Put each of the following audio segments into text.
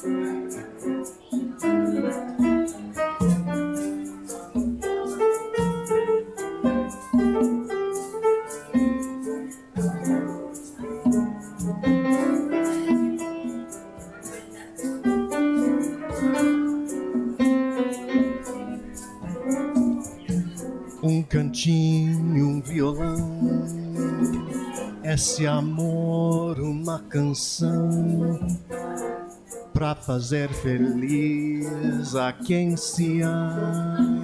Um cantinho, um violão, esse amor, uma canção pra fazer feliz a quem se ama.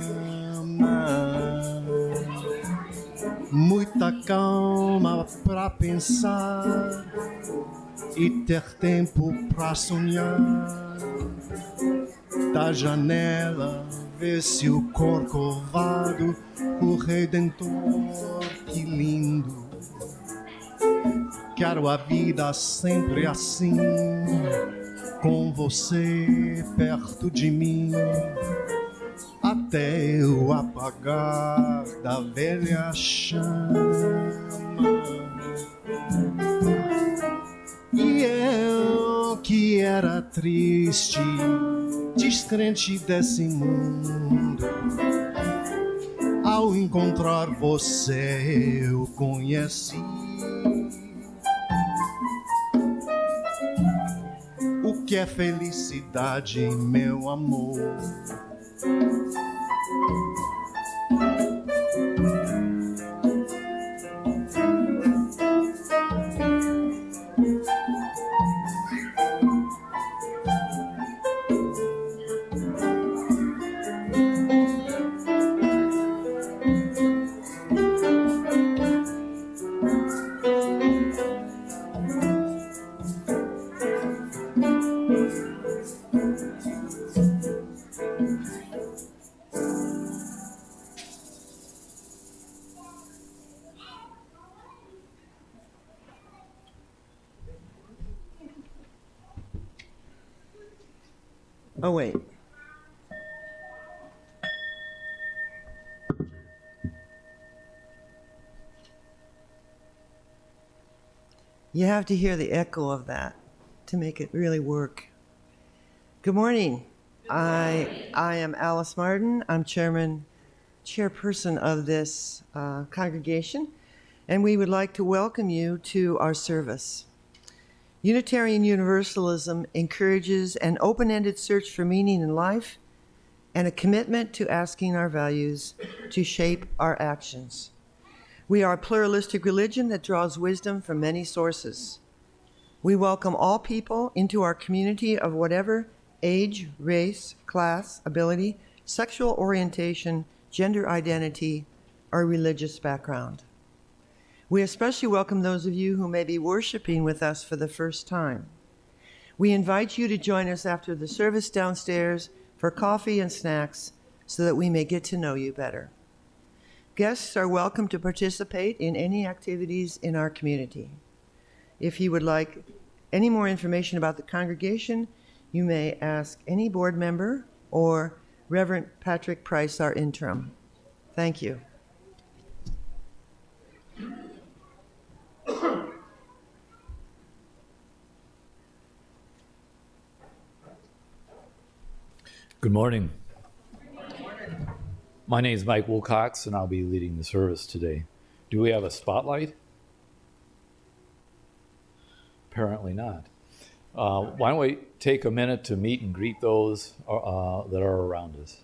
Muita calma pra pensar e ter tempo pra sonhar. Da janela vê-se o corcovado, o Redentor, que lindo. Quero a vida sempre assim, com você perto de mim, até eu apagar da velha chama. E eu que era triste, descrente desse mundo, ao encontrar você eu conheci o que é felicidade, meu amor. Oh, wait. You have to hear the echo of that to make it really work. Good morning. I am Alice Martin. I'm chairperson of this congregation, and we would like to welcome you to our service. Unitarian Universalism encourages an open-ended search for meaning in life and a commitment to asking our values to shape our actions. We are a pluralistic religion that draws wisdom from many sources. We welcome all people into our community of whatever age, race, class, ability, sexual orientation, gender identity, or religious background. We especially welcome those of you who may be worshiping with us for the first time. We invite you to join us after the service downstairs for coffee and snacks so that we may get to know you better. Guests are welcome to participate in any activities in our community. If you would like any more information about the congregation, you may ask any board member or Reverend Patrick Price, our interim. Thank you. Good morning. My name is Mike Wilcox, and I'll be leading the service today. Do we have a spotlight? Apparently not. Why don't we take a minute to meet and greet those that are around us?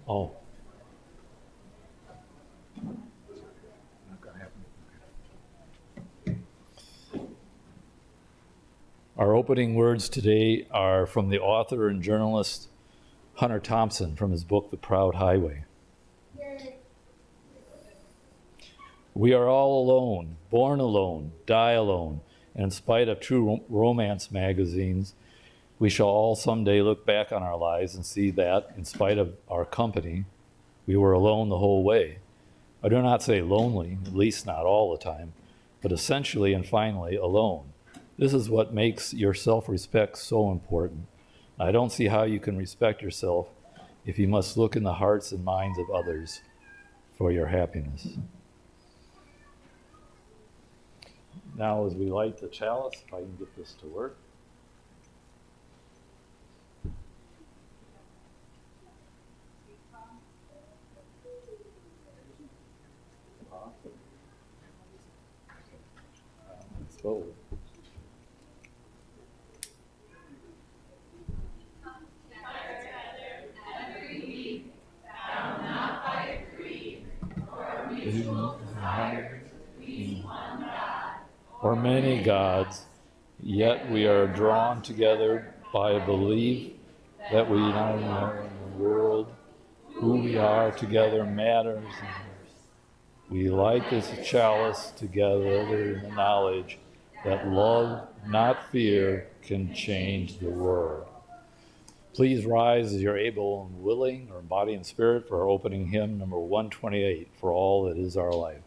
Oh. Our opening words today are from the author and journalist Hunter Thompson from his book, The Proud Highway. We are all alone, born alone, die alone, and in spite of true romance magazines, we shall all someday look back on our lives and see that, in spite of our company, we were alone the whole way. I do not say lonely, at least not all the time, but essentially and finally alone. This is what makes your self-respect so important. I don't see how you can respect yourself if you must look in the hearts and minds of others for your happiness. Now, as we light the chalice, if I can get this to work. Let's go. Or many gods, yet we are drawn together by a belief that we now know in the world who we are together matters. We light this chalice together in the knowledge that love, not fear, can change the world. Please rise as you're able and willing, or body and spirit, for our opening hymn, number 128, For All That Is Our Life.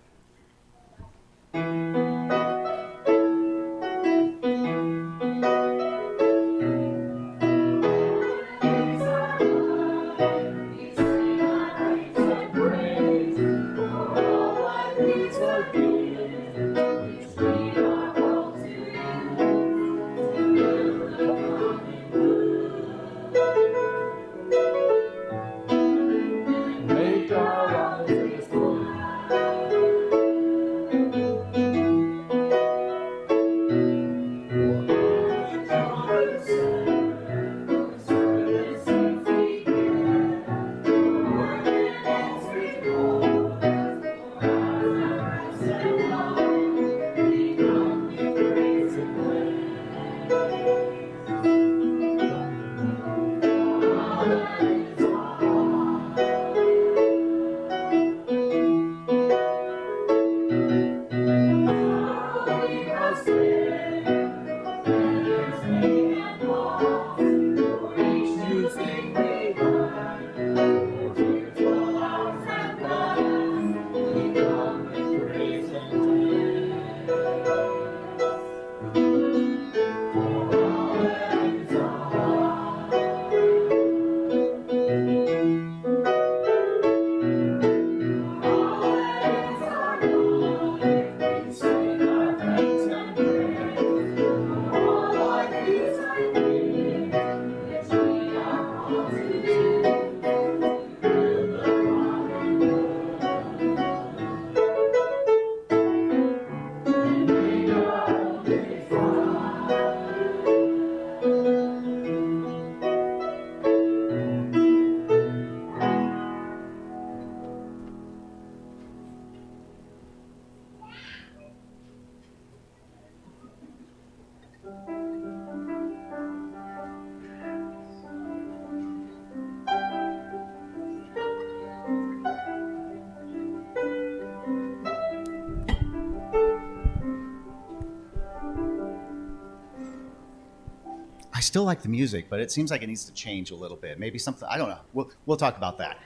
I still like the music, but it seems like it needs to change a little bit. Maybe something, I don't know. We'll talk about that.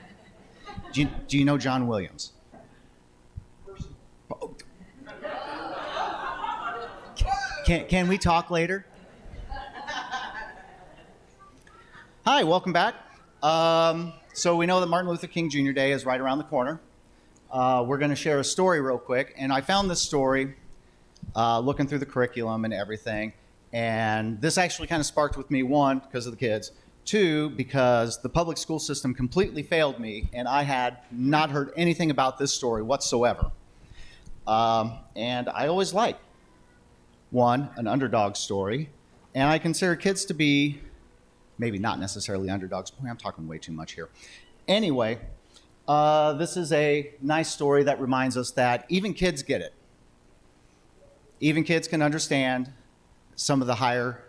Do you know John Williams? Can we talk later? Hi, welcome back. So we know that Martin Luther King Jr. Day is right around the corner. We're going to share a story real quick. And I found this story looking through the curriculum and everything. And this actually kind of sparked with me, one, because of the kids, two, because the public school system completely failed me, and I had not heard anything about this story whatsoever. And I always like, one, an underdog story, and I consider kids to be maybe not necessarily underdogs. Boy, I'm talking way too much here. Anyway, this is a nice story that reminds us that even kids get it. Even kids can understand some of the higher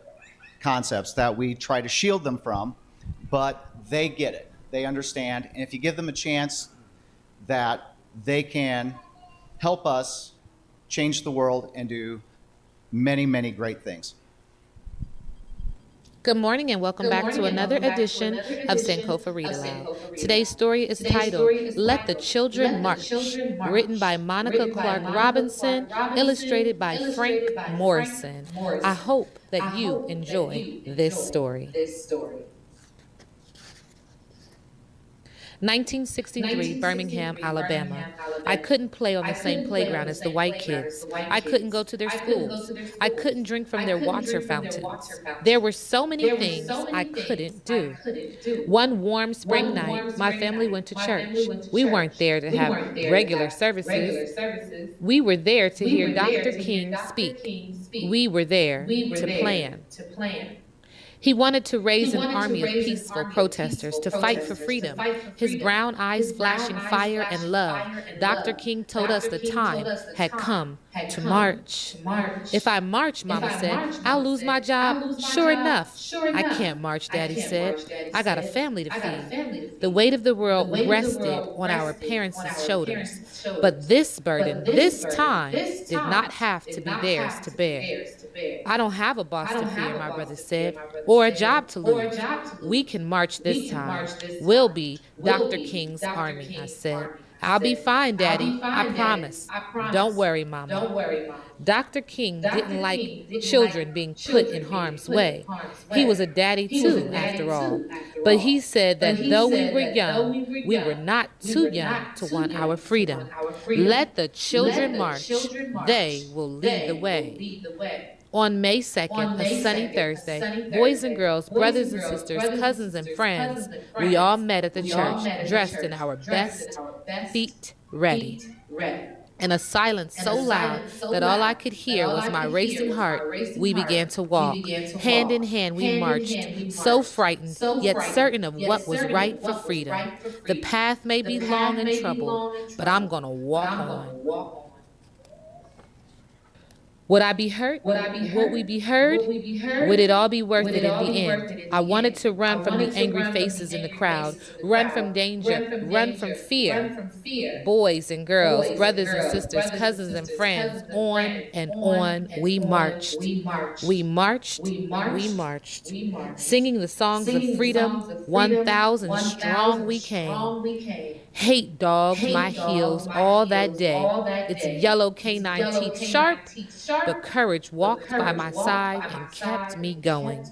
concepts that we try to shield them from, but they get it. They understand, and if you give them a chance, that they can help us change the world and do many, many great things. Good morning and welcome back to another edition of Sankofa Read Aloud. Today's story is titled Let the Children March, written by Monica Clark Robinson, illustrated by Frank Morrison. I hope that you enjoy this story. 1963, Birmingham, Alabama. I couldn't play on the same playground as the white kids. I couldn't go to their schools. I couldn't drink from their water fountains. There were so many things I couldn't do. One warm spring night, my family went to church. We weren't there to have regular services. We were there to hear Dr. King speak. We were there to plan. He wanted to raise an army of peaceful protesters to fight for freedom. His brown eyes flashing fire and love. Dr. King told us the time had come to march. If I march, Mama said, I'll lose my job. Sure enough. I can't march, Daddy said. I got a family to feed. The weight of the world rested on our parents' shoulders. But this burden, this time, did not have to be theirs to bear. I don't have a boss to fear, my brother said, or a job to lose. We can march this time. We'll be Dr. King's army, I said. I'll be fine, Daddy. I promise. Don't worry, Mama. Dr. King didn't like children being put in harm's way. He was a daddy too, after all. But he said that though we were young, we were not too young to want our freedom. Let the children march. They will lead the way. On May 2nd, a sunny Thursday, boys and girls, brothers and sisters, cousins and friends, we all met at the church, dressed in our best, feet ready. In a silence so loud that all I could hear was my racing heart, we began to walk. Hand in hand we marched, so frightened, yet certain of what was right for freedom. The path may be long and troubled, but I'm going to walk on. Would I be hurt? Would we be heard? Would it all be worth it in the end? I wanted to run from the angry faces in the crowd, run from danger, run from fear. Boys and girls, brothers and sisters, cousins and friends, on and on we marched. We marched, singing the songs of freedom, 1,000 strong we came. Hate dogged my heels all that day, its yellow canine teeth sharp, but courage walked by my side and kept me going.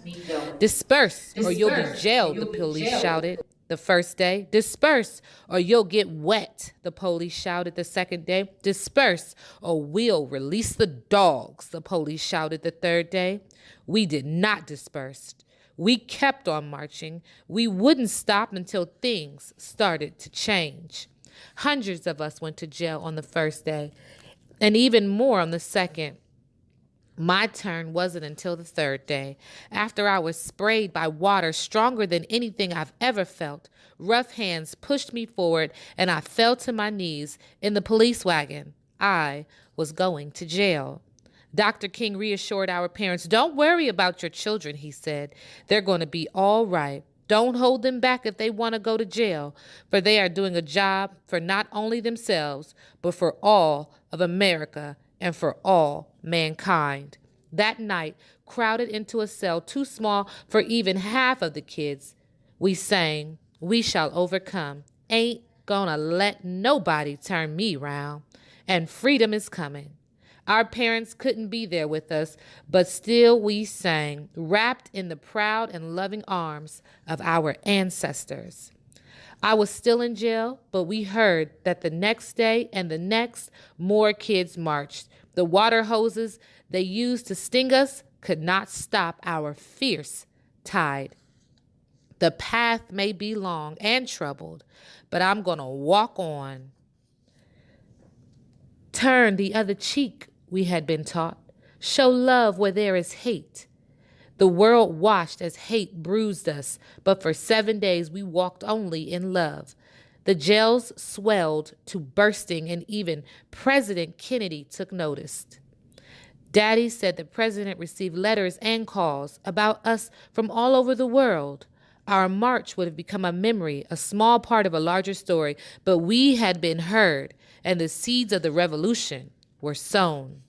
Disperse, or you'll be jailed, the police shouted the first day. Disperse, or you'll get wet, the police shouted the second day. Disperse, or we'll release the dogs, the police shouted the third day. We did not disperse. We kept on marching. We wouldn't stop until things started to change. Hundreds of us went to jail on the first day, and even more on the second. My turn wasn't until the third day. After I was sprayed by water stronger than anything I've ever felt, rough hands pushed me forward, and I fell to my knees in the police wagon. I was going to jail. Dr. King reassured our parents, "Don't worry about your children," he said. "They're going to be all right. Don't hold them back if they want to go to jail, for they are doing a job for not only themselves, but for all of America and for all mankind." That night, crowded into a cell too small for even half of the kids, we sang, "We shall overcome. Ain't gonna let nobody turn me round. And freedom is coming." Our parents couldn't be there with us, but still we sang, wrapped in the proud and loving arms of our ancestors. I was still in jail, but we heard that the next day and the next, more kids marched. The water hoses they used to sting us could not stop our fierce tide. The path may be long and troubled, but I'm going to walk on. Turn the other cheek, we had been taught. Show love where there is hate. The world washed as hate bruised us, but for 7 days we walked only in love. The jails swelled to bursting, and even President Kennedy took notice. Daddy said the president received letters and calls about us from all over the world. Our march would have become a memory, a small part of a larger story, but we had been heard, and the seeds of the revolution were sown.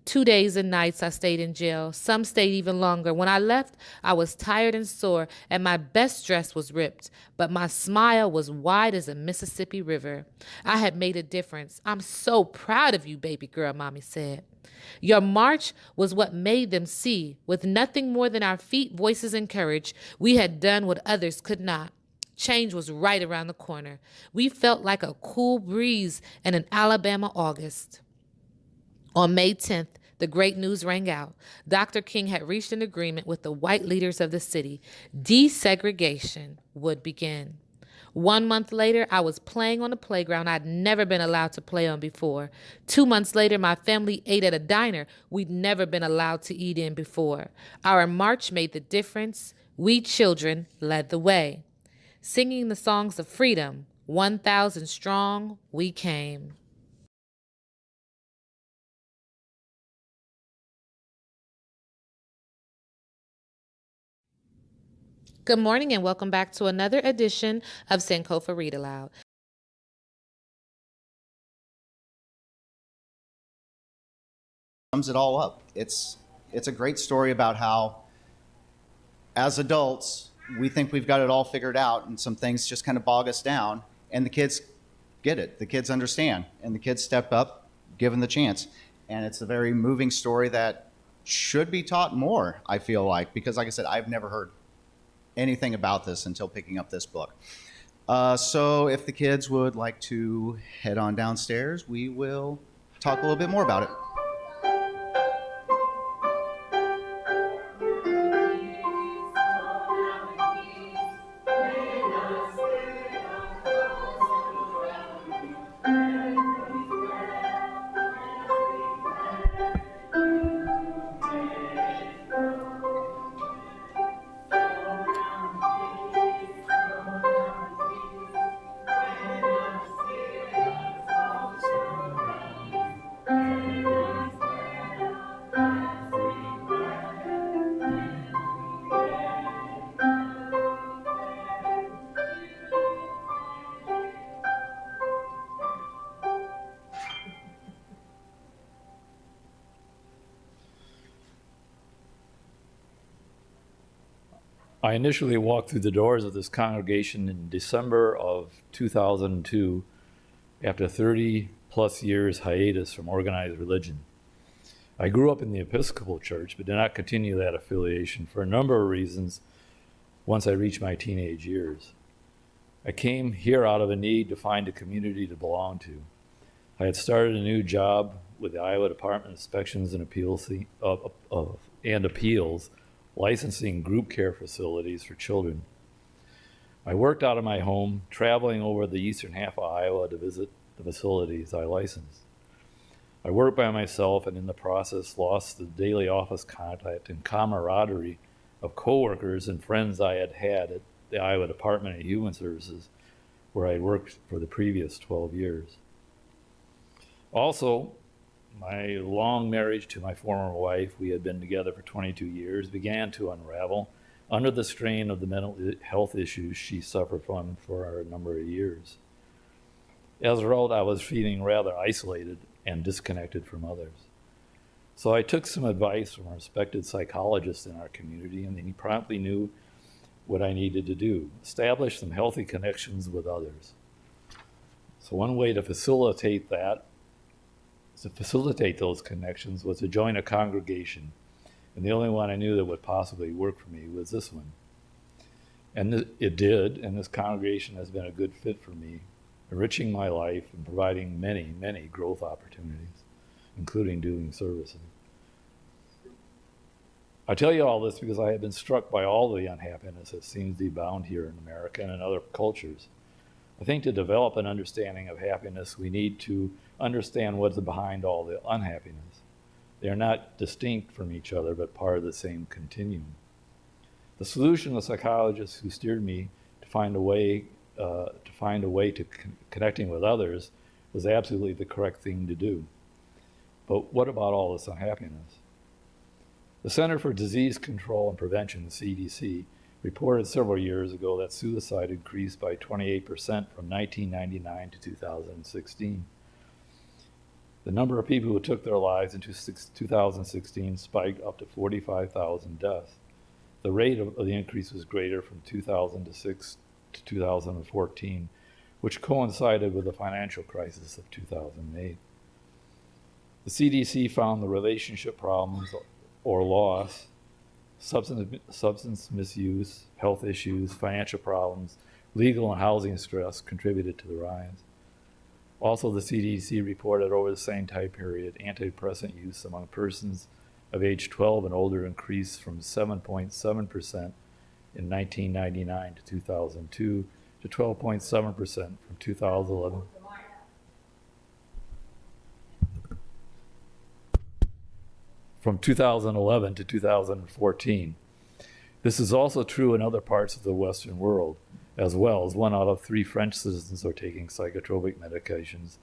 2 days and nights I stayed in jail. Some stayed even longer. When I left, I was tired and sore, and my best dress was ripped, but my smile was wide as a Mississippi River. I had made a difference. I'm so proud of you, baby girl, Mommy said. Your march was what made them see. With nothing more than our feet, voices, and courage, we had done what others could not. Change was right around the corner. We felt like a cool breeze in an Alabama August. On May 10th, the great news rang out. Dr. King had reached an agreement with the white leaders of the city. Desegregation would begin. 1 month later, I was playing on a playground I'd never been allowed to play on before. 2 months later, my family ate at a diner we'd never been allowed to eat in before. Our march made the difference. We children led the way. Singing the songs of freedom, 1,000 strong, we came. Good morning and welcome back to another edition of Sankofa Read Aloud. Sums it all up. It's a great story about how, as adults, we think we've got it all figured out, and some things just kind of bog us down, and the kids get it. The kids understand, and the kids step up, given the chance. And it's a very moving story that should be taught more, I feel like, because like I said, I've never heard anything about this until picking up this book. So if the kids would like to head on downstairs, we will talk a little bit more about it. I initially walked through the doors of this congregation in December of 2002 after 30 plus years hiatus from organized religion. I grew up in the Episcopal Church, but did not continue that affiliation for a number of reasons once I reached my teenage years. I came here out of a need to find a community to belong to. I had started a new job with the Iowa Department of Inspections and Appeals, licensing group care facilities for children. I worked out of my home, traveling over the eastern half of Iowa to visit the facilities I licensed. I worked by myself and in the process lost the daily office contact and camaraderie of coworkers and friends I had had at the Iowa Department of Human Services, where I worked for the previous 12 years. Also, my long marriage to my former wife, we had been together for 22 years, began to unravel under the strain of the mental health issues she suffered from for a number of years. As a result, I was feeling rather isolated and disconnected from others. So I took some advice from a respected psychologist in our community, and he promptly knew what I needed to do: establish some healthy connections with others. So one way to facilitate those connections was to join a congregation, and the only one I knew that would possibly work for me was this one. And it did, and this congregation has been a good fit for me, enriching my life and providing many, many growth opportunities, including doing services. I tell you all this because I have been struck by all the unhappiness that seems to abound here in America and in other cultures. I think to develop an understanding of happiness, we need to understand what's behind all the unhappiness. They are not distinct from each other, but part of the same continuum. The solution the psychologist who steered me to find a way to connecting with others was absolutely the correct thing to do. But what about all this unhappiness? The Center for Disease Control and Prevention, the CDC, reported several years ago that suicide increased by 28% from 1999 to 2016. The number of people who took their lives in 2016 spiked up to 45,000 deaths. The rate of the increase was greater from 2006 to 2014, which coincided with the financial crisis of 2008. The CDC found the relationship problems or loss, substance misuse, health issues, financial problems, legal and housing stress contributed to the rise. Also, the CDC reported over the same time period, antidepressant use among persons of age 12 and older increased from 7.7% in 1999 to 2002 to 12.7% from 2011. From 2011 to 2014. This is also true in other parts of the Western world, as well as 1 out of 3 French citizens are taking psychotropic medications,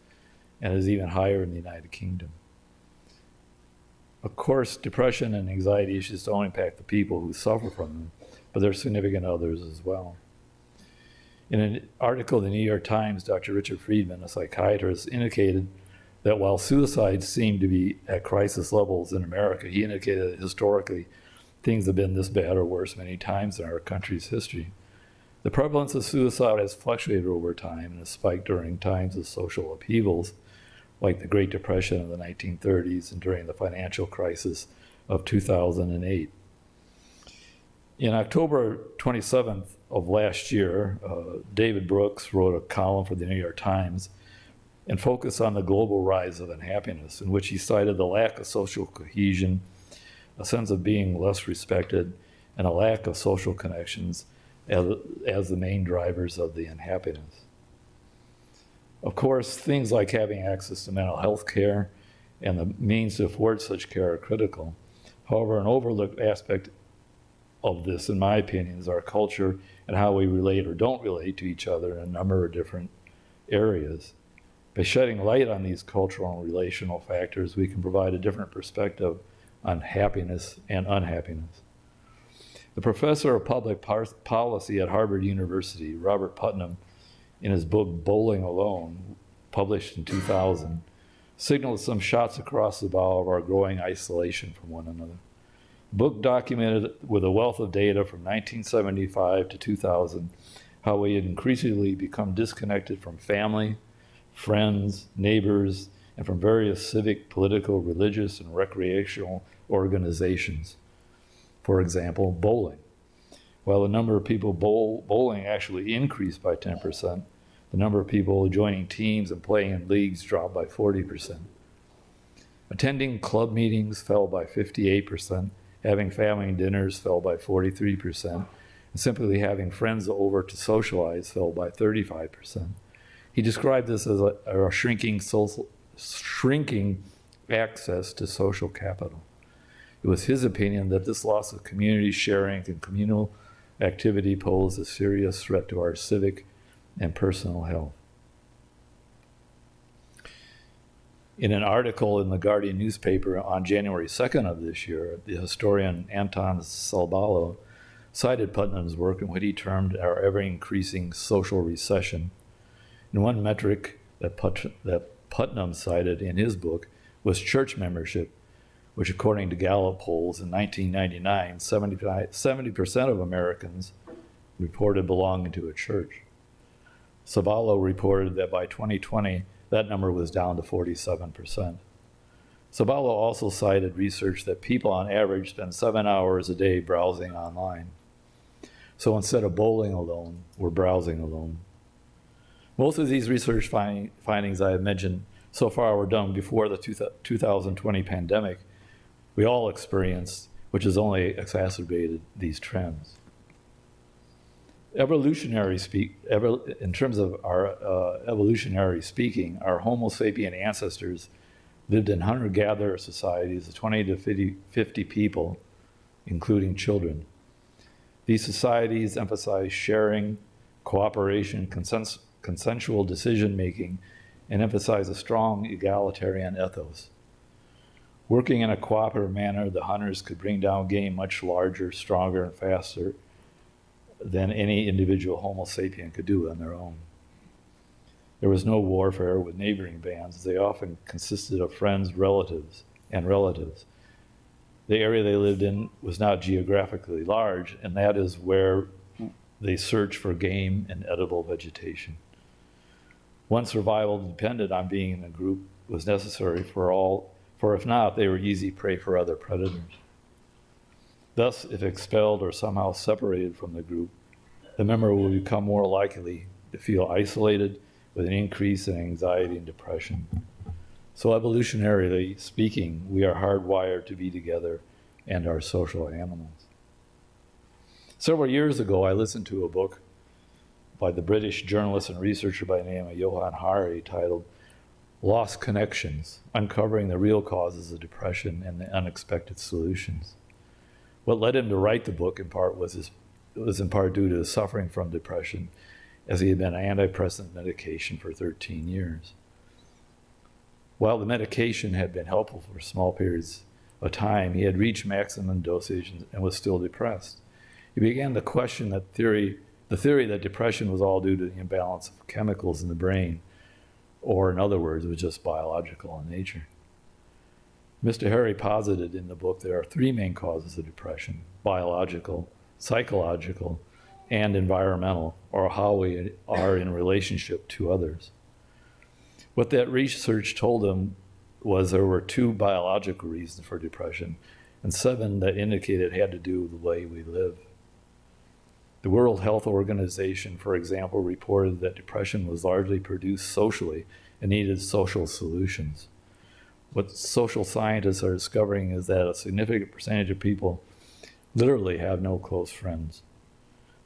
and is even higher in the United Kingdom. Of course, depression and anxiety issues don't impact the people who suffer from them, but there are significant others as well. In an article in the New York Times, Dr. Richard Friedman, a psychiatrist, indicated that while suicides seem to be at crisis levels in America, he indicated that historically things have been this bad or worse many times in our country's history. The prevalence of suicide has fluctuated over time and has spiked during times of social upheavals, like the Great Depression of the 1930s and during the financial crisis of 2008. In October 27th of last year, David Brooks wrote a column for the New York Times and focused on the global rise of unhappiness, in which he cited the lack of social cohesion, a sense of being less respected, and a lack of social connections as the main drivers of the unhappiness. Of course, things like having access to mental health care and the means to afford such care are critical. However, an overlooked aspect of this, in my opinion, is our culture and how we relate or don't relate to each other in a number of different areas. By shedding light on these cultural and relational factors, we can provide a different perspective on happiness and unhappiness. The professor of public policy at Harvard University, Robert Putnam, in his book Bowling Alone, published in 2000, signaled some shots across the bow of our growing isolation from one another. The book documented with a wealth of data from 1975 to 2000 how we had increasingly become disconnected from family, friends, neighbors, and from various civic, political, religious, and recreational organizations. For example, bowling. While the number of people bowling actually increased by 10%, the number of people joining teams and playing in leagues dropped by 40%. Attending club meetings fell by 58%, having family dinners fell by 43%, and simply having friends over to socialize fell by 35%. He described this as a shrinking access to social capital. It was his opinion that this loss of community sharing and communal activity posed a serious threat to our civic and personal health. In an article in the Guardian newspaper on January 2nd of this year, the historian Anton Salballo cited Putnam's work in what he termed our ever-increasing social recession. And one metric that Putnam cited in his book was church membership, which according to Gallup polls in 1999, 70% of Americans reported belonging to a church. Salballo reported that by 2020, that number was down to 47%. Salballo also cited research that people on average spend 7 hours a day browsing online. So instead of bowling alone, we're browsing alone. Most of these research findings I have mentioned so far were done before the 2020 pandemic we all experienced, which has only exacerbated these trends. In terms of our evolutionary speaking, our Homo sapien ancestors lived in hunter-gatherer societies of 20 to 50 people, including children. These societies emphasize sharing, cooperation, consensual decision-making, and emphasize a strong egalitarian ethos. Working in a cooperative manner, the hunters could bring down game much larger, stronger, and faster than any individual Homo sapien could do on their own. There was no warfare with neighboring bands. They often consisted of friends, relatives. The area they lived in was not geographically large, and that is where they searched for game and edible vegetation. One survival depended on being in a group was necessary for if not, they were easy prey for other predators. Thus, if expelled or somehow separated from the group, the member will become more likely to feel isolated with an increase in anxiety and depression. So evolutionarily speaking, we are hardwired to be together and are social animals. Several years ago, I listened to a book by the British journalist and researcher by the name of Johann Hari titled Lost Connections, Uncovering the Real Causes of Depression and the Unexpected Solutions. What led him to write the book in part was in part due to his suffering from depression, as he had been on antidepressant medication for 13 years. While the medication had been helpful for small periods of time, he had reached maximum dosage and was still depressed. He began to question the theory that depression was all due to the imbalance of chemicals in the brain, or in other words, it was just biological in nature. Mr. Harry posited in the book there are three main causes of depression: biological, psychological, and environmental, or how we are in relationship to others. What that research told him was there were 2 biological reasons for depression and 7 that indicated it had to do with the way we live. The World Health Organization, for example, reported that depression was largely produced socially and needed social solutions. What social scientists are discovering is that a significant percentage of people literally have no close friends,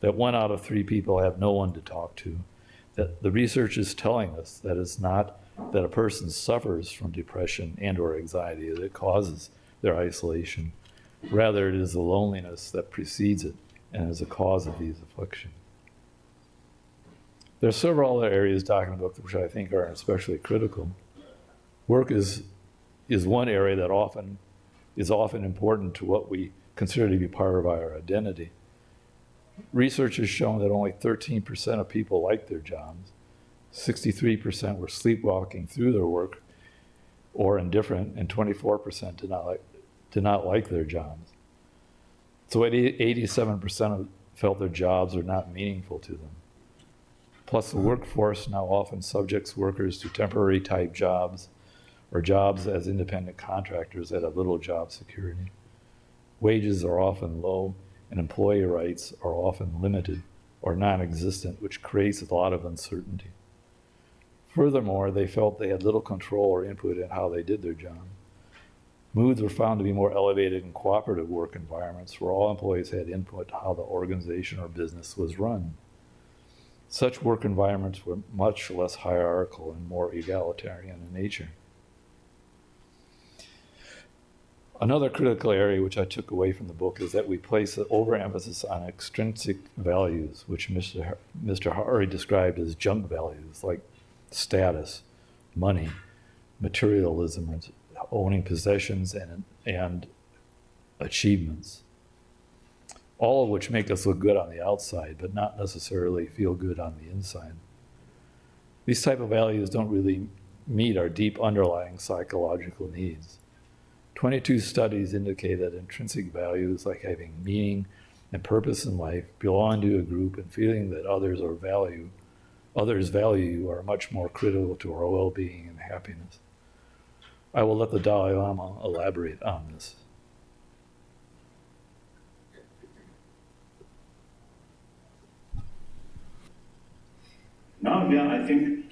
that 1 out of 3 people have no one to talk to, that the research is telling us that it's not that a person suffers from depression and or anxiety that causes their isolation. Rather, it is the loneliness that precedes it and is a cause of these afflictions. There are several other areas talking about which I think are especially critical. Work is one area that is often important to what we consider to be part of our identity. Research has shown that only 13% of people like their jobs, 63% were sleepwalking through their work or indifferent, and 24% did not like their jobs. So 87% felt their jobs are not meaningful to them. Plus, the workforce now often subjects workers to temporary type jobs or jobs as independent contractors that have little job security. Wages are often low, and employee rights are often limited or non-existent, which creates a lot of uncertainty. Furthermore, they felt they had little control or input in how they did their job. Moods were found to be more elevated in cooperative work environments where all employees had input to how the organization or business was run. Such work environments were much less hierarchical and more egalitarian in nature. Another critical area which I took away from the book is that we place an overemphasis on extrinsic values, which Mr. Hari described as junk values like status, money, materialism, owning possessions, and achievements, all of which make us look good on the outside, but not necessarily feel good on the inside. These type of values don't really meet our deep underlying psychological needs. 22 studies indicate that intrinsic values like having meaning and purpose in life, belonging to a group, and feeling that others value you are much more critical to our well-being and happiness. I will let the Dalai Lama elaborate on this. Now, yeah, I think,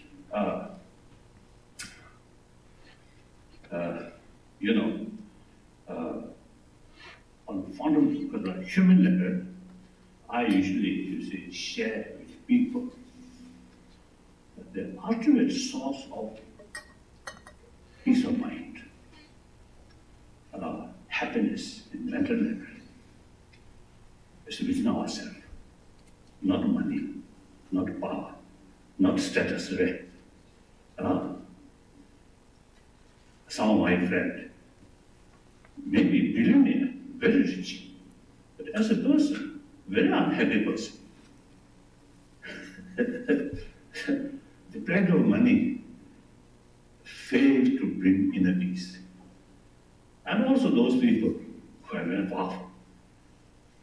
on the fundamental human level, I usually share with people that the ultimate source of peace of mind happiness in mental level is within ourselves. Not money, not power, not status, right? Some of my friends may be billionaire, very rich, but as a person, very unhappy person. The plenty of money fails to bring inner peace. And also those people who are very powerful,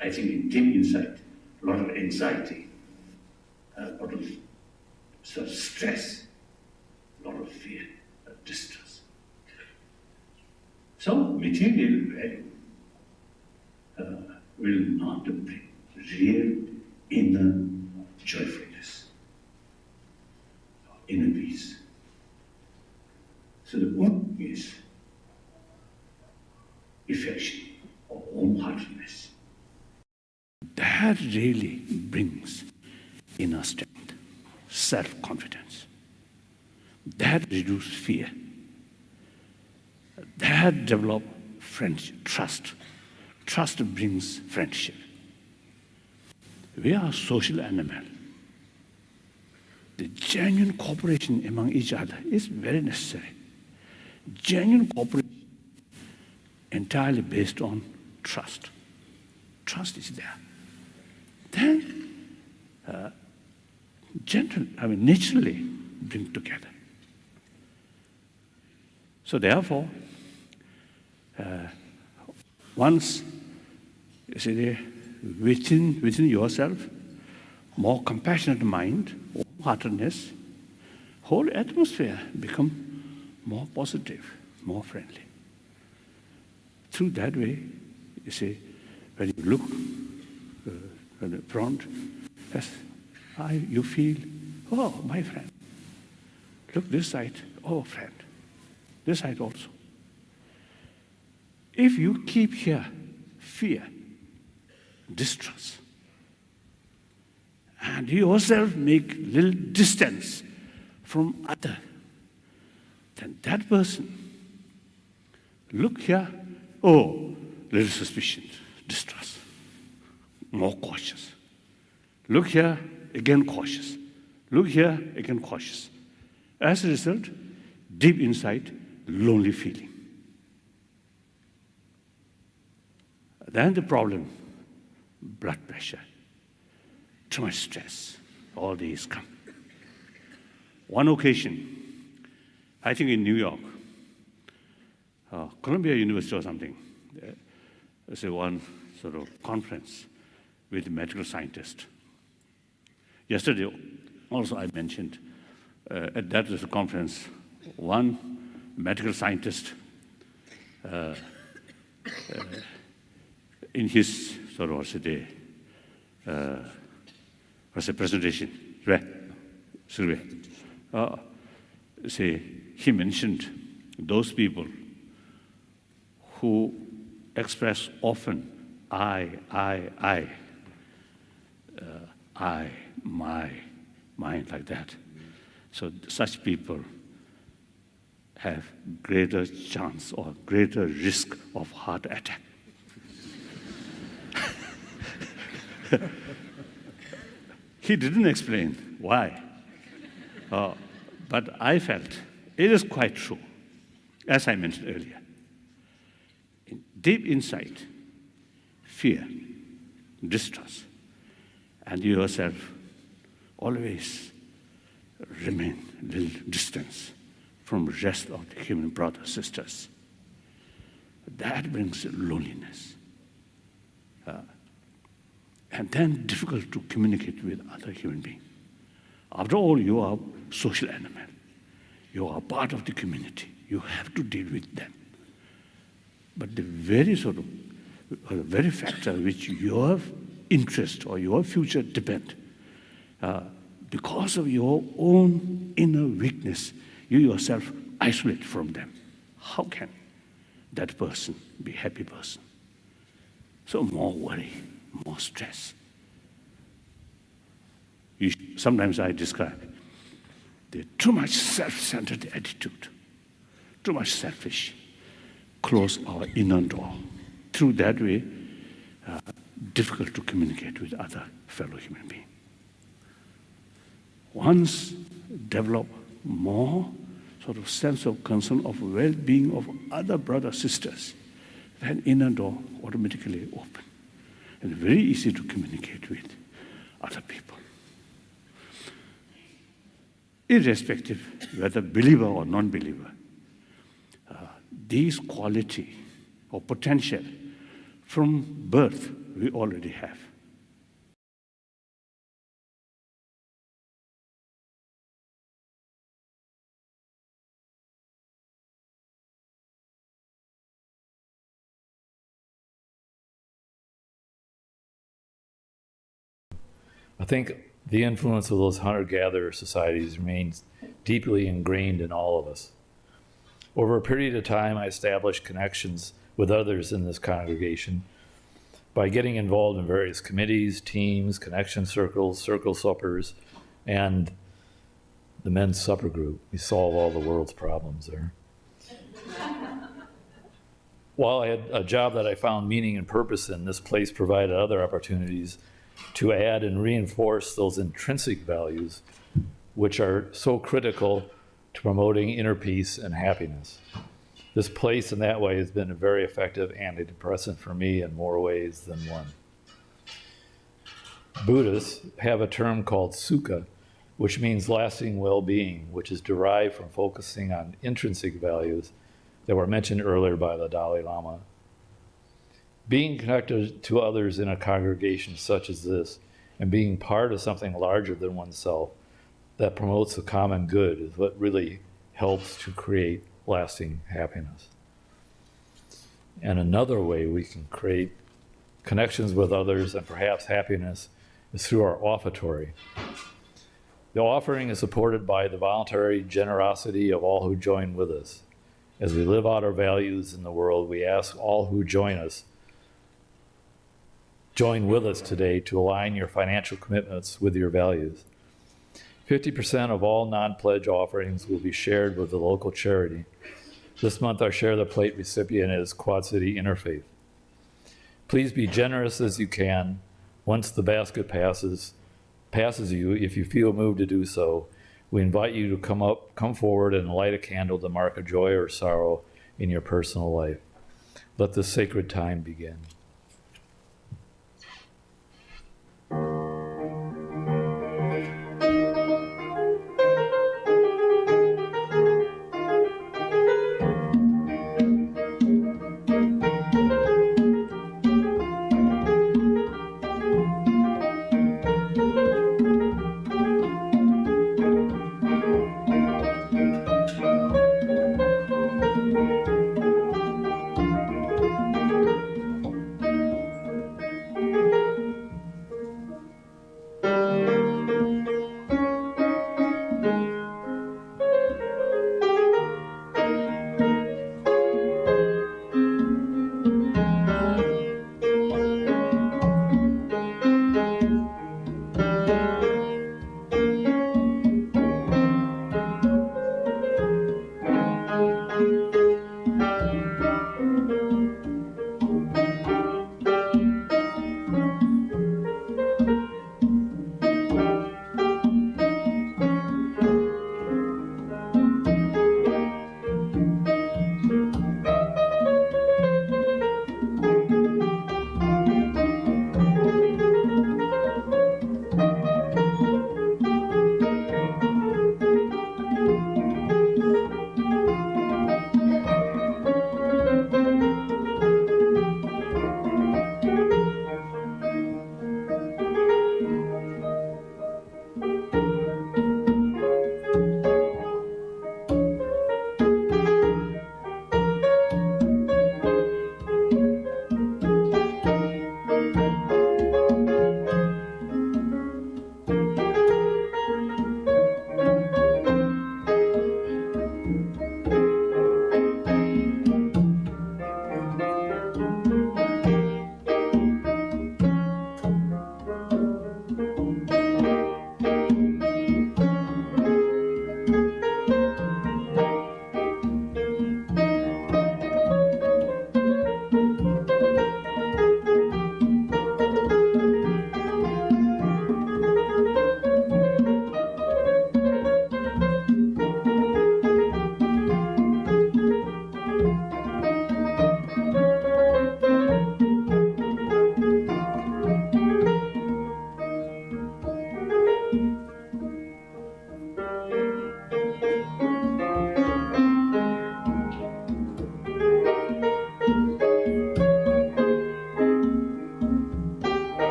I think in deep inside, a lot of anxiety, a lot of sort of stress, a lot of fear, distress. So material value will not bring real inner joyfulness, inner peace. So the point is affection or wholeheartedness. That really brings inner strength, self-confidence. That reduces fear. That develops friendship, trust. Trust brings friendship. We are a social animal. The genuine cooperation among each other is very necessary. Genuine cooperation entirely based on trust. Trust is there. Then, naturally bring together. So therefore, once you see within yourself, more compassionate mind, heartedness, whole atmosphere become more positive, more friendly. Through that way, you see, when you look at the front, yes, you feel, oh, my friend. Look this side, oh, friend. This side also. If you keep here fear, distrust, and you yourself make little distance from other, then that person look here, oh, little suspicion, distrust, more cautious. Look here, again cautious. Look here, again cautious. As a result, deep inside, lonely feeling. Then the problem, blood pressure, too much stress, all these come. One occasion, I think in New York, Columbia University or something, there's one sort of conference with medical scientists. Yesterday, also I mentioned, at that conference, one medical scientist in his sort of was a presentation, right? He mentioned those people who express often I, my, mine, like that. So such people have greater chance or greater risk of heart attack. He didn't explain why, but I felt it is quite true, as I mentioned earlier. Deep inside, fear, distrust, and you yourself always remain a little distance from the rest of the human brothers, sisters. That brings loneliness. And then difficult to communicate with other human beings. After all, you are a social animal. You are part of the community. You have to deal with them. But the very very factor which your interest or your future depend, because of your own inner weakness, you yourself isolate from them. How can that person be a happy person? So more worry, more stress. Sometimes I describe the too much self-centered attitude, too much selfish, close our inner door. through that way, difficult to communicate with other fellow human beings. Once develop more sort of sense of concern of well-being of other brothers, sisters, then inner door automatically open. And very easy to communicate with other people. Irrespective whether believer or non-believer, these quality or potential from birth we already have. I think the influence of those hunter-gatherer societies remains deeply ingrained in all of us. Over a period of time, I established connections with others in this congregation by getting involved in various committees, teams, connection circles, circle suppers, and the men's supper group. We solve all the world's problems there. While I had a job that I found meaning and purpose in, this place provided other opportunities to add and reinforce those intrinsic values which are so critical to promoting inner peace and happiness. This place in that way has been a very effective antidepressant for me in more ways than one. Buddhists have a term called sukha, which means lasting well-being, which is derived from focusing on intrinsic values that were mentioned earlier by the Dalai Lama. Being connected to others in a congregation such as this and being part of something larger than oneself that promotes the common good is what really helps to create lasting happiness. And another way we can create connections with others and perhaps happiness is through our offertory. The offering is supported by the voluntary generosity of all who join with us. As we live out our values in the world, we ask all who join with us today to align your financial commitments with your values. 50% of all non-pledge offerings will be shared with the local charity. This month, our Share the Plate recipient is Quad City Interfaith. Please be generous as you can. Once the basket passes you, if you feel moved to do so, we invite you to come forward and light a candle to mark a joy or sorrow in your personal life. Let this sacred time begin.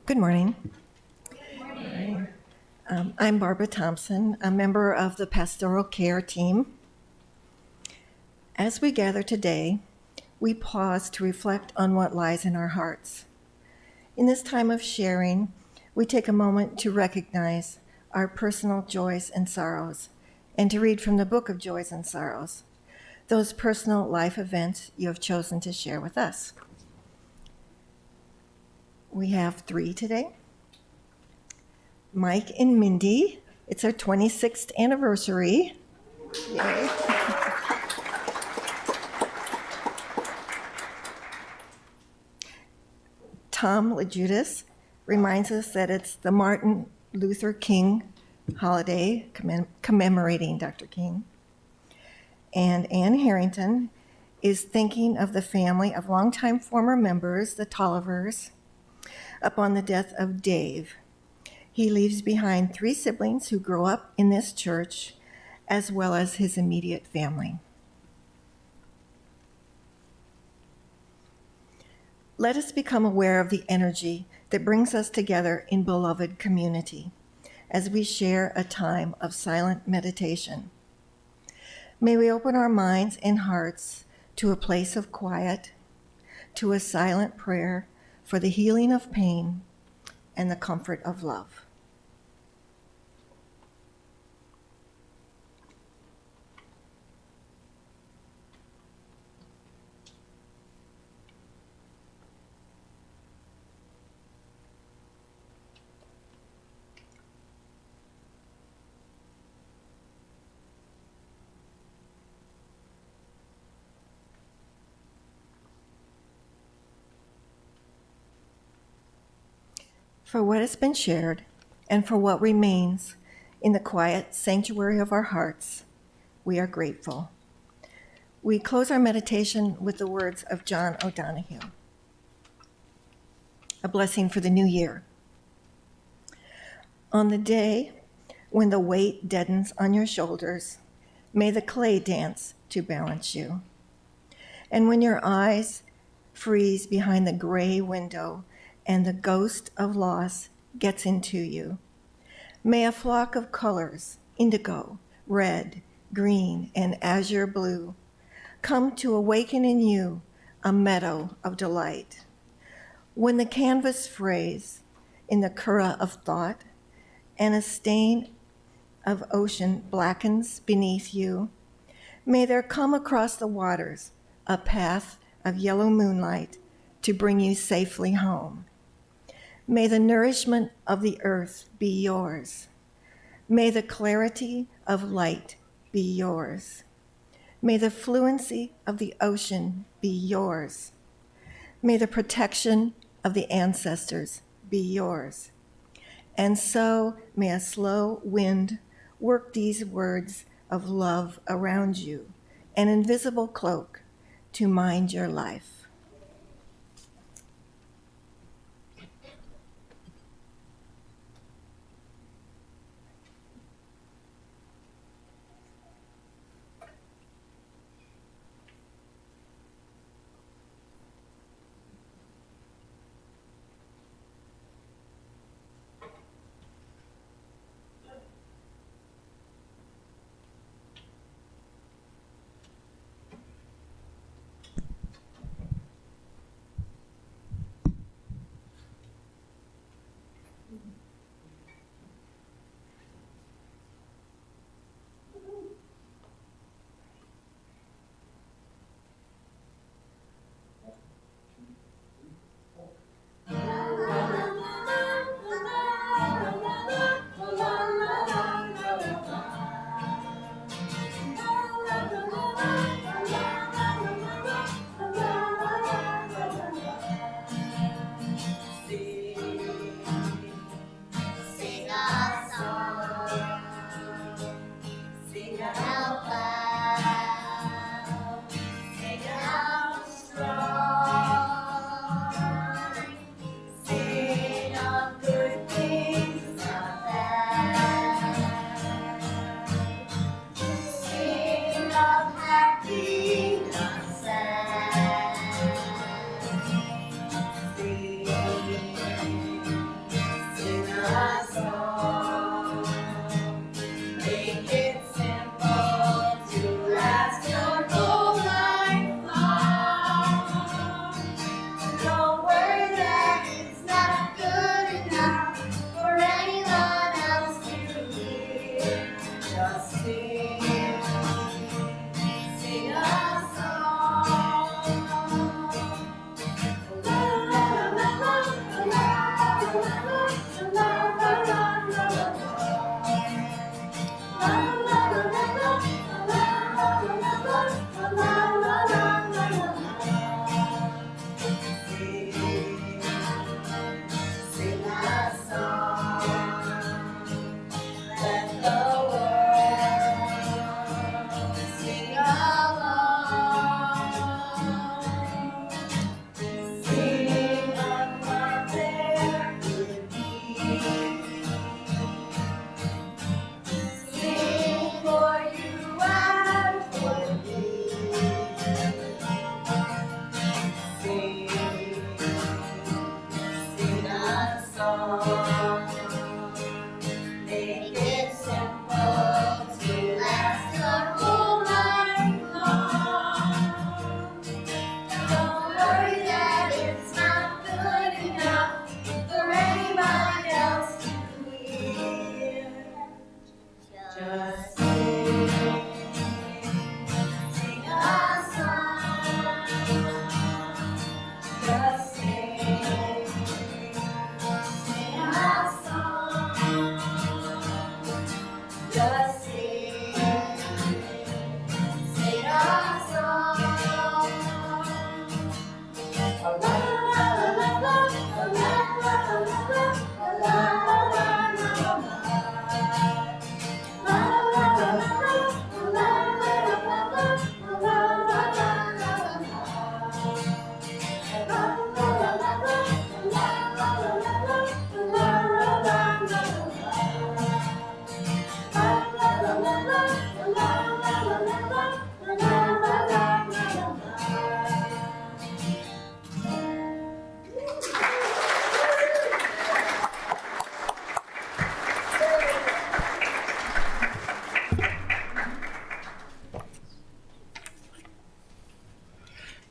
Good morning. I'm Barbara Thompson, a member of the pastoral care team. As we gather today, we pause to reflect on what lies in our hearts. In this time of sharing, we take a moment to recognize our personal joys and sorrows and to read from the book of joys and sorrows, those personal life events you have chosen to share with us. We have 3 today. Mike and Mindy. It's our 26th anniversary. Yay. Tom LeJudas reminds us that it's the Martin Luther King holiday commemorating Dr. King. And Ann Harrington is thinking of the family of longtime former members, the Tollivers, upon the death of Dave. He leaves behind 3 siblings who grew up in this church, as well as his immediate family. Let us become aware of the energy that brings us together in beloved community as we share a time of silent meditation. May we open our minds and hearts to a place of quiet, to a silent prayer for the healing of pain and the comfort of love. For what has been shared and for what remains in the quiet sanctuary of our hearts, we are grateful. We close our meditation with the words of John O'Donohue. A blessing for the new year. On the day when the weight deadens on your shoulders, may the clay dance to balance you. And when your eyes freeze behind the gray window and the ghost of loss gets into you, may a flock of colors, indigo, red, green, and azure blue, come to awaken in you a meadow of delight. When the canvas frays in the curragh of thought and a stain of ocean blackens beneath you, may there come across the waters a path of yellow moonlight to bring you safely home. May the nourishment of the earth be yours. May the clarity of light be yours. May the fluency of the ocean be yours. May the protection of the ancestors be yours. And so may a slow wind work these words of love around you, an invisible cloak to mind your life.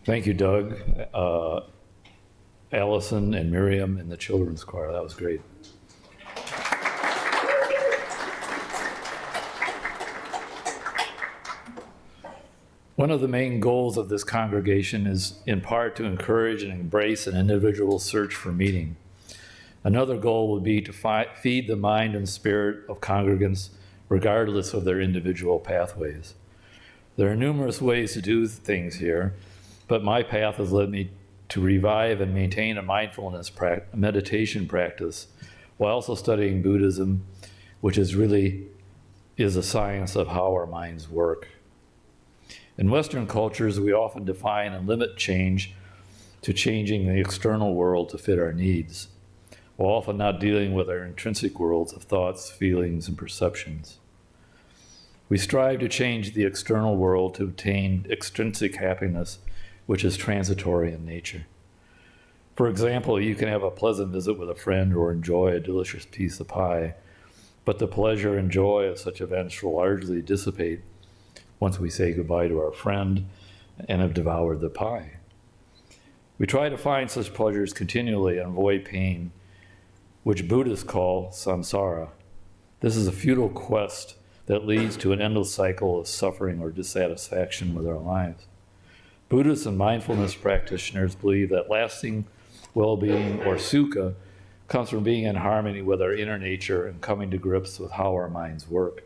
Thank you, Doug, Allison, and Miriam in the children's choir. That was great. One of the main goals of this congregation is in part to encourage and embrace an individual's search for meaning. Another goal would be to feed the mind and spirit of congregants regardless of their individual pathways. There are numerous ways to do things here, but my path has led me to revive and maintain a mindfulness meditation practice while also studying Buddhism, which is a science of how our minds work. In Western cultures, we often define and limit change to changing the external world to fit our needs, while often not dealing with our intrinsic worlds of thoughts, feelings, and perceptions. We strive to change the external world to obtain extrinsic happiness, which is transitory in nature. For example, you can have a pleasant visit with a friend or enjoy a delicious piece of pie, but the pleasure and joy of such events will largely dissipate once we say goodbye to our friend and have devoured the pie. We try to find such pleasures continually and avoid pain, which Buddhists call samsara. This is a futile quest that leads to an endless cycle of suffering or dissatisfaction with our lives. Buddhists and mindfulness practitioners believe that lasting well-being, or sukha, comes from being in harmony with our inner nature and coming to grips with how our minds work.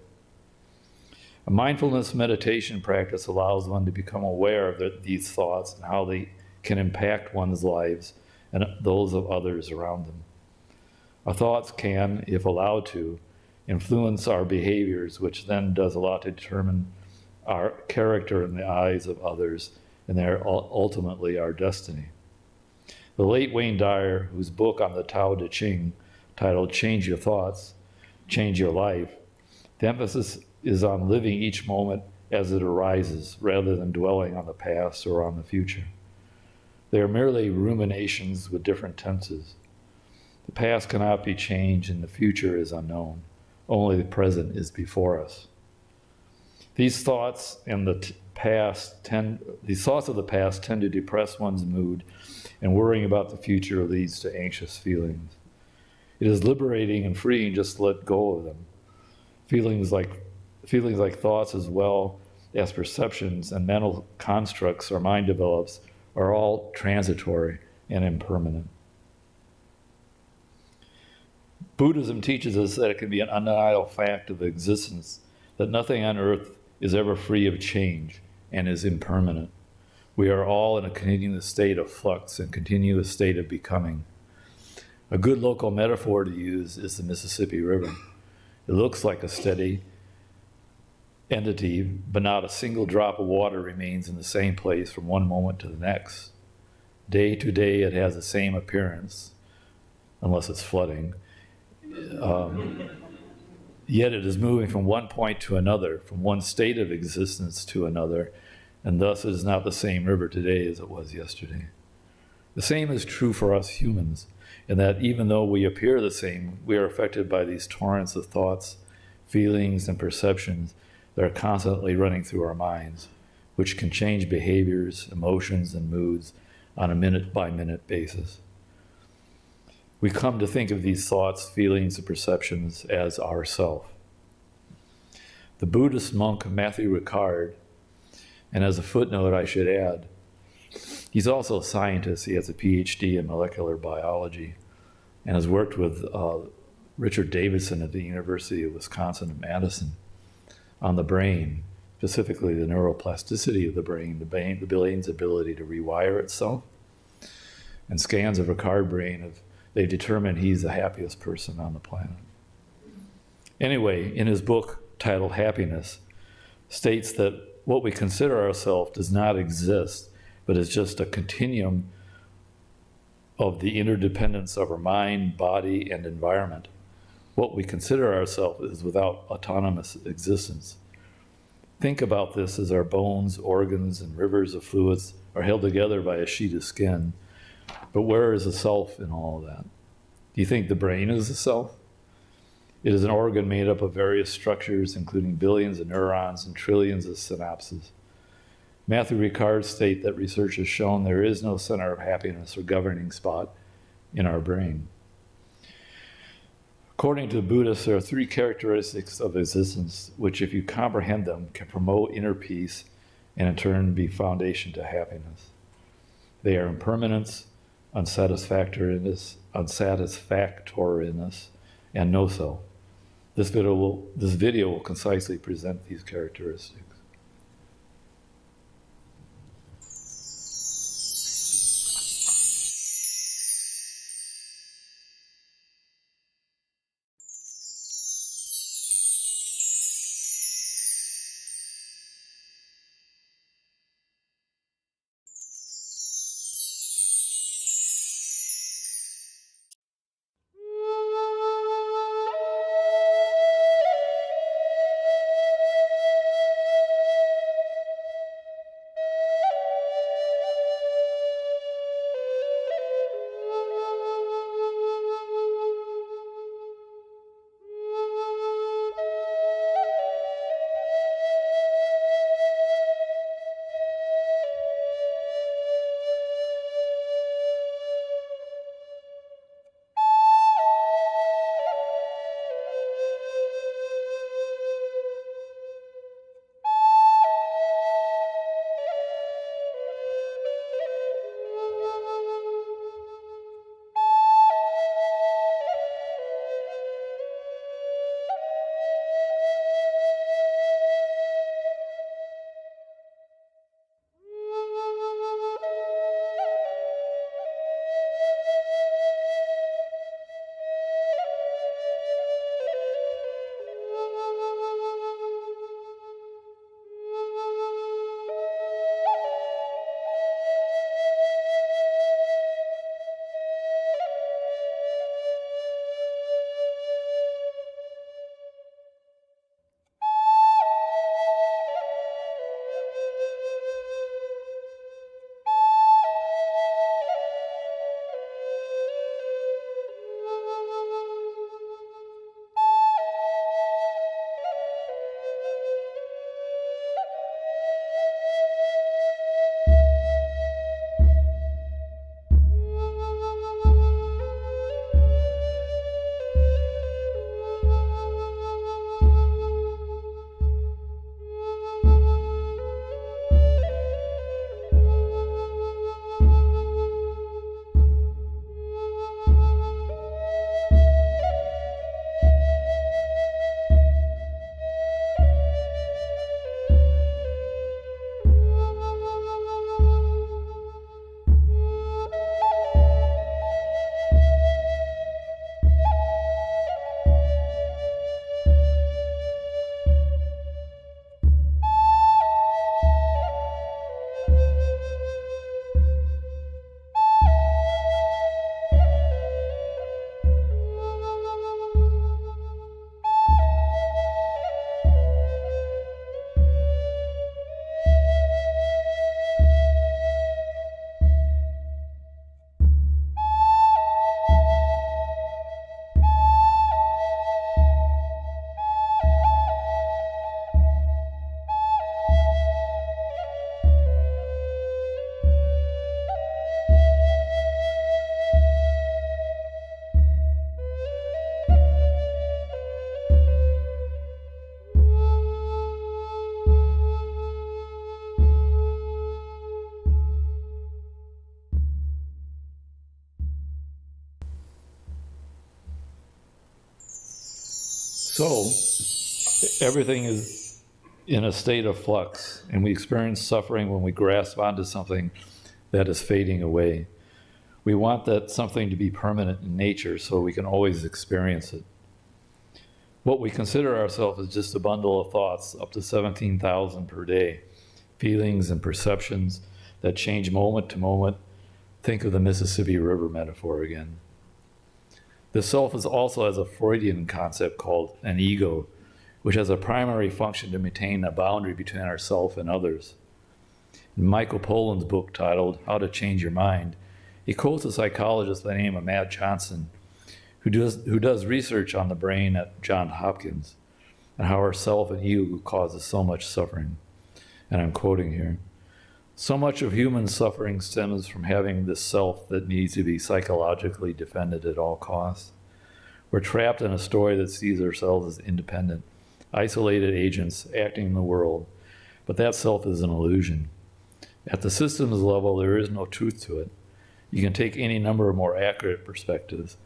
A mindfulness meditation practice allows one to become aware of these thoughts and how they can impact one's lives and those of others around them. Our thoughts can, if allowed to, influence our behaviors, which then does a lot to determine our character in the eyes of others, and they're ultimately our destiny. The late Wayne Dyer, whose book on the Tao Te Ching, titled Change Your Thoughts, Change Your Life, the emphasis is on living each moment as it arises rather than dwelling on the past or on the future. They are merely ruminations with different tenses. The past cannot be changed and the future is unknown. Only the present is before us. These thoughts of the past tend to depress one's mood, and worrying about the future leads to anxious feelings. It is liberating and freeing just to let go of them. Feelings like thoughts as well as perceptions and mental constructs our mind develops are all transitory and impermanent. Buddhism teaches us that it can be an undeniable fact of existence that nothing on earth is ever free of change and is impermanent. We are all in a continuous state of flux and continuous state of becoming. A good local metaphor to use is the Mississippi River. It looks like a steady entity, but not a single drop of water remains in the same place from one moment to the next. Day to day, it has the same appearance, unless it's flooding. Yet it is moving from one point to another, from one state of existence to another, and thus it is not the same river today as it was yesterday. The same is true for us humans, in that even though we appear the same, we are affected by these torrents of thoughts, feelings, and perceptions that are constantly running through our minds, which can change behaviors, emotions, and moods on a minute-by-minute basis. We come to think of these thoughts, feelings, and perceptions as ourself. The Buddhist monk Matthew Ricard, and as a footnote I should add, he's also a scientist. He has a PhD in molecular biology and has worked with Richard Davidson at the University of Wisconsin at Madison on the brain, specifically the neuroplasticity of the brain, the brain's ability to rewire itself. And scans of Ricard brain they've determined he's the happiest person on the planet. Anyway, in his book titled Happiness, states that what we consider ourselves does not exist, but is just a continuum of the interdependence of our mind, body, and environment. What we consider ourselves is without autonomous existence. Think about this as our bones, organs, and rivers of fluids are held together by a sheet of skin. But where is the self in all of that? Do you think the brain is the self? It is an organ made up of various structures, including billions of neurons and trillions of synapses. Matthew Ricard states that research has shown there is no center of happiness or governing spot in our brain. According to the Buddhists, there are three characteristics of existence which, if you comprehend them, can promote inner peace and in turn be foundation to happiness. They are impermanence, unsatisfactoriness, and no-self. This video will concisely present these characteristics. So, everything is in a state of flux, and we experience suffering when we grasp onto something that is fading away. We want that something to be permanent in nature so we can always experience it. What we consider ourselves is just a bundle of thoughts, up to 17,000 per day, feelings and perceptions that change moment to moment. Think of the Mississippi River metaphor again. The self is also has a Freudian concept called an ego, which has a primary function to maintain a boundary between ourself and others. In Michael Pollan's book titled How to Change Your Mind, he quotes a psychologist by the name of Matt Johnson, who does research on the brain at Johns Hopkins, and how our self and ego causes so much suffering. And I'm quoting here. So much of human suffering stems from having this self that needs to be psychologically defended at all costs. We're trapped in a story that sees ourselves as independent, isolated agents acting in the world, but that self is an illusion. At the systems level, there is no truth to it. You can take any number of more accurate perspectives,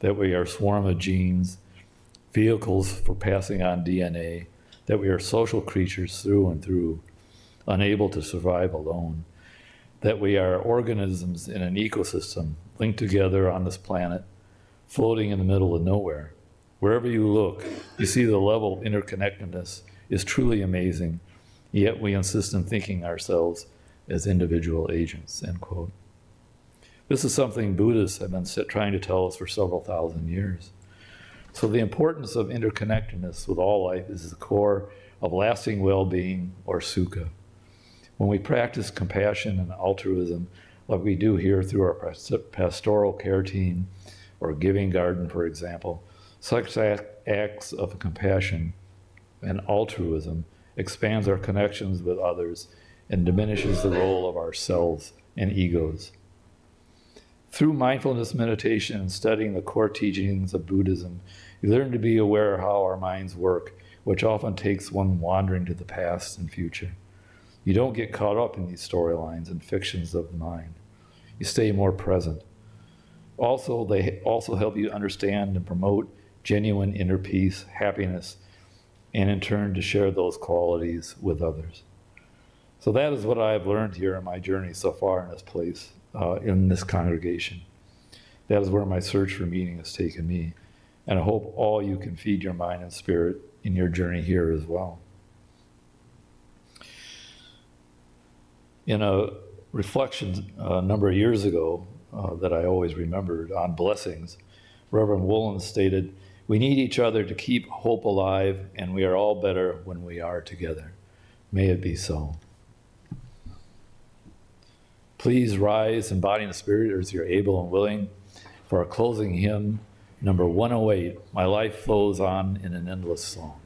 that we are a swarm of genes, vehicles for passing on DNA, that we are social creatures through and through, unable to survive alone, that we are organisms in an ecosystem linked together on this planet, floating in the middle of nowhere. Wherever you look, you see the level of interconnectedness is truly amazing, yet we insist on thinking ourselves as individual agents, end quote. This is something Buddhists have been trying to tell us for several thousand years. So the importance of interconnectedness with all life is the core of lasting well-being, or sukha. When we practice compassion and altruism, like we do here through our pastoral care team or giving garden, for example, such acts of compassion and altruism expands our connections with others and diminishes the role of ourselves and egos. Through mindfulness meditation and studying the core teachings of Buddhism, you learn to be aware of how our minds work, which often takes one wandering to the past and future. You don't get caught up in these storylines and fictions of the mind. You stay more present. Also, they also help you understand and promote genuine inner peace, happiness, and in turn to share those qualities with others. So that is what I've learned here in my journey so far in this place, in this congregation. That is where my search for meaning has taken me. And I hope all you can feed your mind and spirit in your journey here as well. In a reflection a number of years ago that I always remembered on blessings, Reverend Woolen stated, "We need each other to keep hope alive, and we are all better when we are together. May it be so." Please rise in body and spirit as you're able and willing for our closing hymn, number 108, "My Life Flows On in an Endless Song."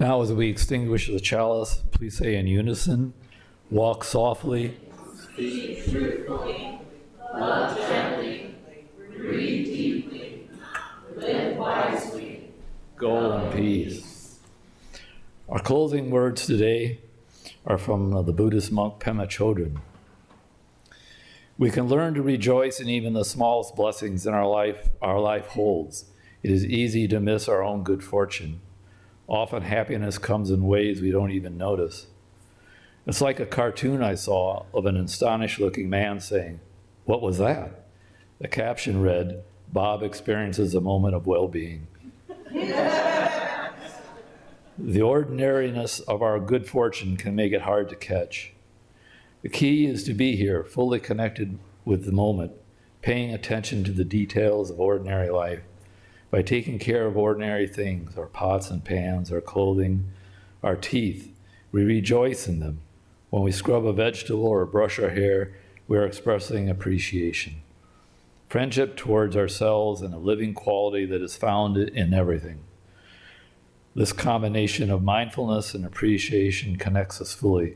Now, as we extinguish the chalice, please say in unison, walk softly, Speak truthfully, love gently, breathe deeply, live wisely, go in peace. Our closing words today are from the Buddhist monk Pema Chodron. We can learn to rejoice in even the smallest blessings in our life holds. It is easy to miss our own good fortune. Often happiness comes in ways we don't even notice. It's like a cartoon I saw of an astonished-looking man saying, "What was that?" The caption read, "Bob experiences a moment of well-being." The ordinariness of our good fortune can make it hard to catch. The key is to be here, fully connected with the moment, paying attention to the details of ordinary life. By taking care of ordinary things, our pots and pans, our clothing, our teeth, we rejoice in them. When we scrub a vegetable or brush our hair, we are expressing appreciation. Friendship towards ourselves and a living quality that is found in everything. This combination of mindfulness and appreciation connects us fully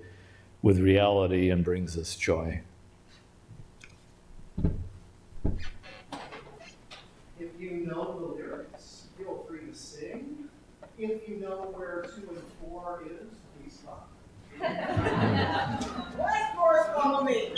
with reality and brings us joy. If you know the lyrics, feel free to sing. If you know where 2 and 4 is, please stop. Last chorus, follow me.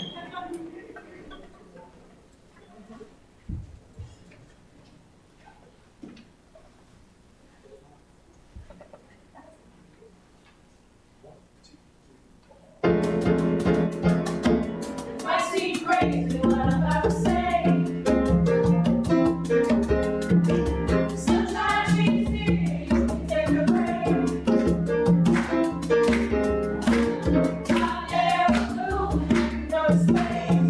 I see crazy what I'm about to say. Sometimes you can take a break. I never knew no space.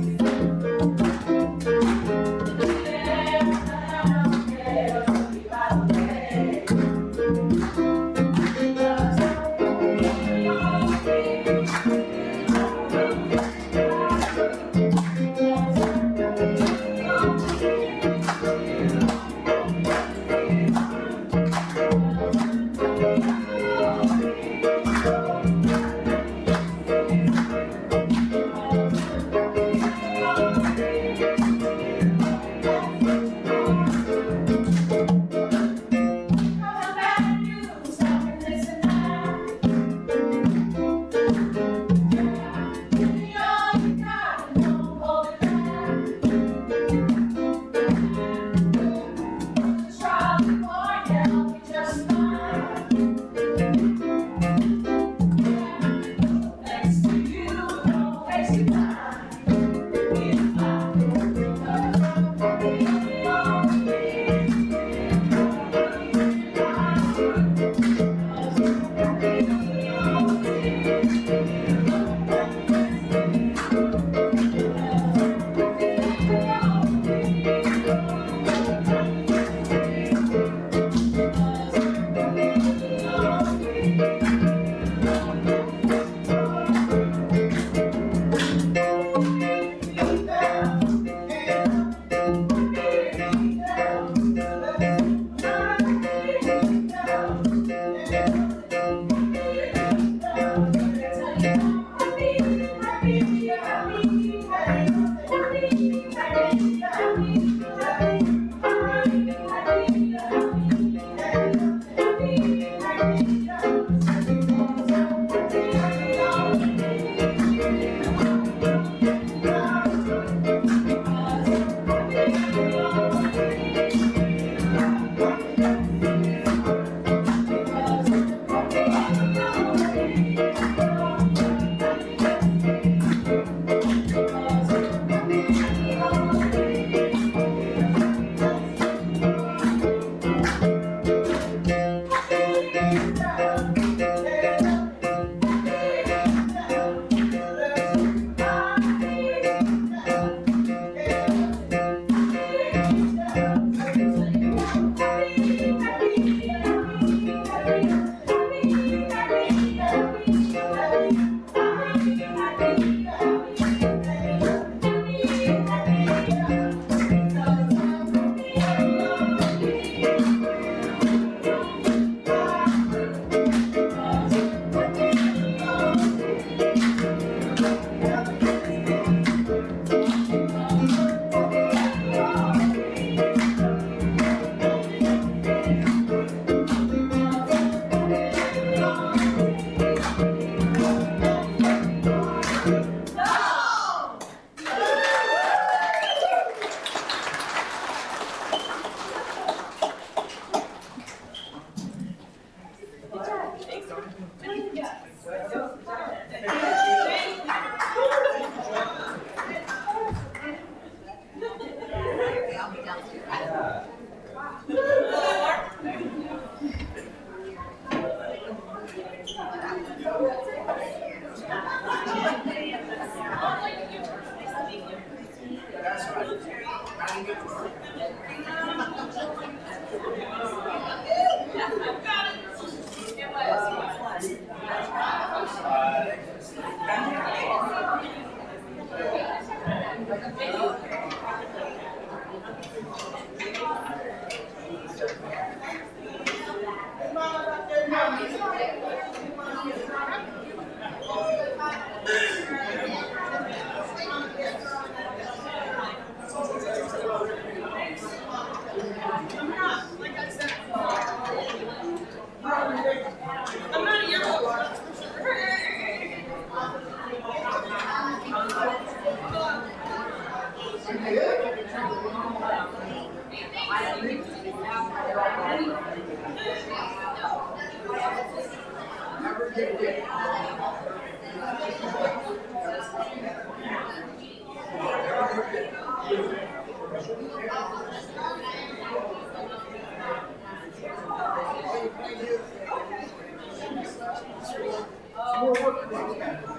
More work.